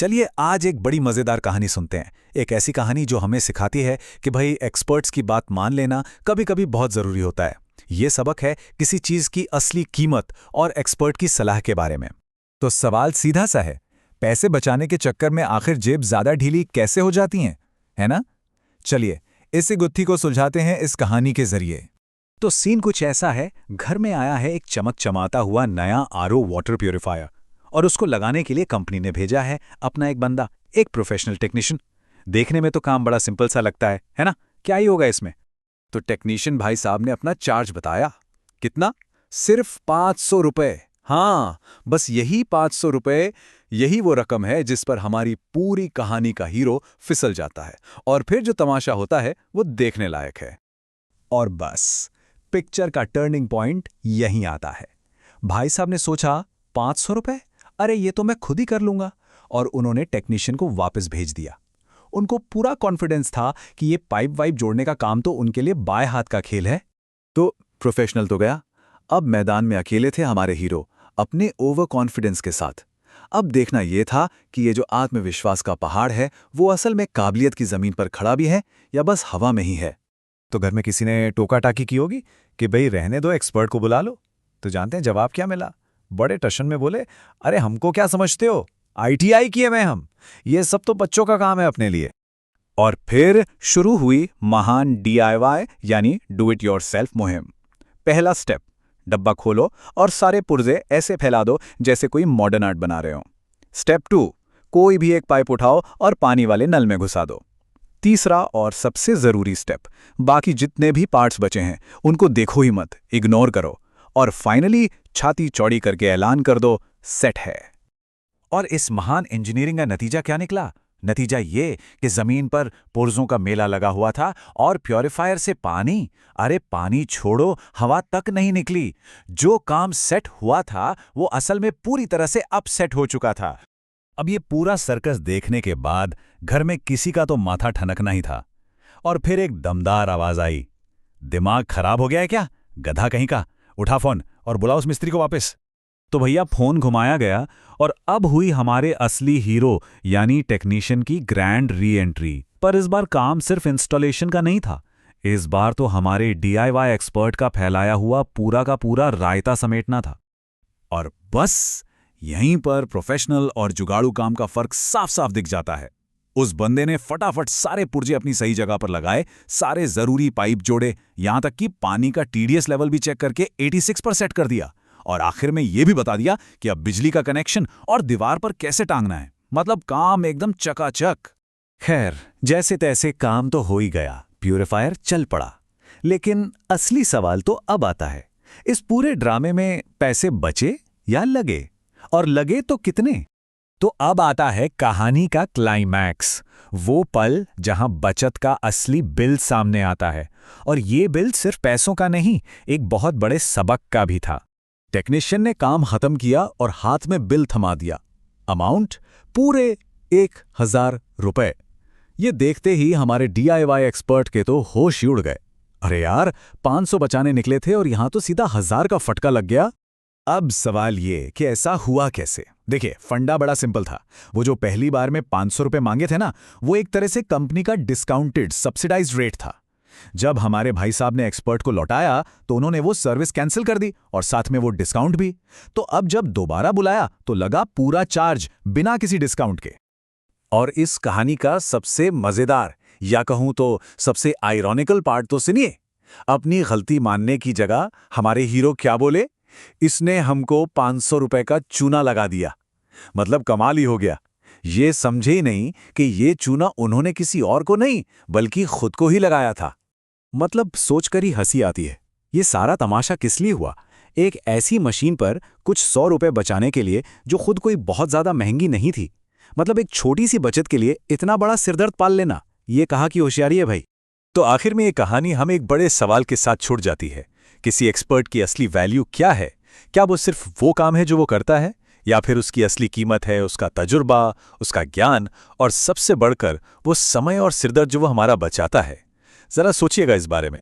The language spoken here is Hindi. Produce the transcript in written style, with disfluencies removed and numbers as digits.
चलिए आज एक बड़ी मजेदार कहानी सुनते हैं। एक ऐसी कहानी जो हमें सिखाती है कि भाई एक्सपर्ट्स की बात मान लेना कभी कभी बहुत जरूरी होता है। ये सबक है किसी चीज की असली कीमत और एक्सपर्ट की सलाह के बारे में। तो सवाल सीधा सा है, पैसे बचाने के चक्कर में आखिर जेब ज्यादा ढीली कैसे हो जाती हैं, है ना? चलिए इसी गुत्थी को सुलझाते हैं इस कहानी के जरिए। तो सीन कुछ ऐसा है, घर में आया है एक चमकचमाता हुआ नया आरओ वाटर प्यूरिफायर और उसको लगाने के लिए कंपनी ने भेजा है अपना एक बंदा, एक प्रोफेशनल टेक्नीशियन। देखने में तो काम बड़ा सिंपल सा लगता है ना? क्या ही होगा इसमें। तो टेक्नीशियन भाई साहब ने अपना चार्ज बताया। कितना? सिर्फ 500 रुपए। हाँ, बस यही 500 रुपए, यही वो रकम है जिस पर हमारी पूरी कहानी का हीरो फिसल जाता है और फिर जो तमाशा होता है वो देखने लायक है। और बस पिक्चर का टर्निंग पॉइंट यहीं आता है। भाई साहब ने सोचा 500 रुपए, अरे ये तो मैं खुद ही कर लूंगा, और उन्होंने टेक्नीशियन को वापस भेज दिया। उनको पूरा कॉन्फिडेंस था कि ये पाइप वाइप जोड़ने का काम तो उनके लिए बाएं हाथ का खेल है। तो प्रोफेशनल तो गया, अब मैदान में अकेले थे हमारे हीरो अपने ओवर कॉन्फिडेंस के साथ। अब देखना यह था कि ये जो आत्मविश्वास का पहाड़ है वो असल में काबिलियत की जमीन पर खड़ा भी है या बस हवा में ही है। तो घर में किसी ने टोका टाकी की होगी कि भाई रहने दो, एक्सपर्ट को बुला लो। तो जानते हैं जवाब क्या मिला? बड़े टशन में बोले, अरे हमको क्या समझते हो, आईटीआई किए में हम, ये सब तो बच्चों का काम है अपने लिए। और फिर शुरू हुई महान डीआईवाई यानी डू इट योरसेल्फ मुहिम। पहला स्टेप, डब्बा खोलो और सारे पुर्जे ऐसे फैला दो जैसे कोई मॉडर्न आर्ट बना रहे हो। स्टेप 2, कोई भी एक पाइप उठाओ और पानी वाले नल में घुसा दो। तीसरा और सबसे जरूरी स्टेप, बाकी जितने भी पार्ट्स बचे हैं उनको देखो ही मत, इग्नोर करो। और फाइनली छाती चौड़ी करके ऐलान कर दो, सेट है। और इस महान इंजीनियरिंग का नतीजा क्या निकला? नतीजा ये कि जमीन पर पुर्जों का मेला लगा हुआ था और प्योरीफायर से पानी, अरे पानी छोड़ो, हवा तक नहीं निकली। जो काम सेट हुआ था वो असल में पूरी तरह से अपसेट हो चुका था। अब ये पूरा सर्कस देखने के बाद घर में किसी का तो माथा ठनकना ही था। और फिर एक दमदार आवाज आई, दिमाग खराब हो गया है क्या, गधा कहीं का, उठा फोन और बुलाओ उस मिस्त्री को वापस। तो भैया फोन घुमाया गया और अब हुई हमारे असली हीरो यानी टेक्नीशियन की ग्रैंड री एंट्री। पर इस बार काम सिर्फ इंस्टॉलेशन का नहीं था, इस बार तो हमारे डीआईवाई एक्सपर्ट का फैलाया हुआ पूरा का पूरा रायता समेटना था। और बस यहीं पर प्रोफेशनल और जुगाड़ू काम का फर्क साफ साफ दिख जाता है। उस बंदे ने फटाफट सारे पुर्जे अपनी सही जगह पर लगाए, सारे जरूरी पाइप जोड़े, यहां तक कि पानी का टीडीएस लेवल भी चेक करके 86 पर सेट कर दिया। और आखिर में यह भी बता दिया कि अब बिजली का कनेक्शन और दीवार पर कैसे टांगना है। मतलब काम एकदम चकाचक। खैर, जैसे तैसे काम तो हो ही गया, प्यूरिफायर चल पड़ा। लेकिन असली सवाल तो अब आता है, इस पूरे ड्रामे में पैसे बचे या लगे, और लगे तो कितने? तो अब आता है कहानी का क्लाइमैक्स, वो पल जहां बचत का असली बिल सामने आता है। और ये बिल सिर्फ पैसों का नहीं, एक बहुत बड़े सबक का भी था। टेक्नीशियन ने काम खत्म किया और हाथ में बिल थमा दिया। अमाउंट पूरे 1000 रुपए। ये देखते ही हमारे डीआईवाई एक्सपर्ट के तो होश ही उड़ गए। अरे यार, 500 बचाने निकले थे और यहां तो सीधा 1000 का फटका लग गया। अब सवाल ये कि ऐसा हुआ कैसे? देखिए, फंडा बड़ा सिंपल था। वो जो पहली बार में 500 रुपए मांगे थे ना, वो एक तरह से कंपनी का डिस्काउंटेड सब्सिडाइज्ड रेट था। जब हमारे भाई साहब ने एक्सपर्ट को लौटाया तो उन्होंने वो सर्विस कैंसिल कर दी और साथ में वो डिस्काउंट भी। तो अब जब दोबारा बुलाया तो लगा पूरा चार्ज बिना किसी डिस्काउंट के। और इस कहानी का सबसे मजेदार या कहूं तो सबसे आयरॉनिकल पार्ट तो सुनिए। अपनी गलती मानने की जगह हमारे हीरो क्या बोले, इसने हमको 500 रुपए का चूना लगा दिया। मतलब कमाल ही हो गया। ये समझे ही नहीं कि ये चूना उन्होंने किसी और को नहीं बल्कि खुद को ही लगाया था। मतलब सोचकर ही हंसी आती है, ये सारा तमाशा किस लिए हुआ? एक ऐसी मशीन पर कुछ 100 रुपए बचाने के लिए जो खुद कोई बहुत ज्यादा महंगी नहीं थी। मतलब एक छोटी सी बचत के लिए इतना बड़ा सिरदर्द पाल लेना, ये कहाँ की होशियारी है भाई। तो आखिर में ये कहानी हमें एक बड़े सवाल के साथ छुड़ जाती है, किसी एक्सपर्ट की असली वैल्यू क्या है? क्या वो सिर्फ वो काम है जो वो करता है, या फिर उसकी असली कीमत है उसका तजुर्बा, उसका ज्ञान, और सबसे बढ़कर वो समय और सिरदर्द जो वो हमारा बचाता है? जरा सोचिएगा इस बारे में।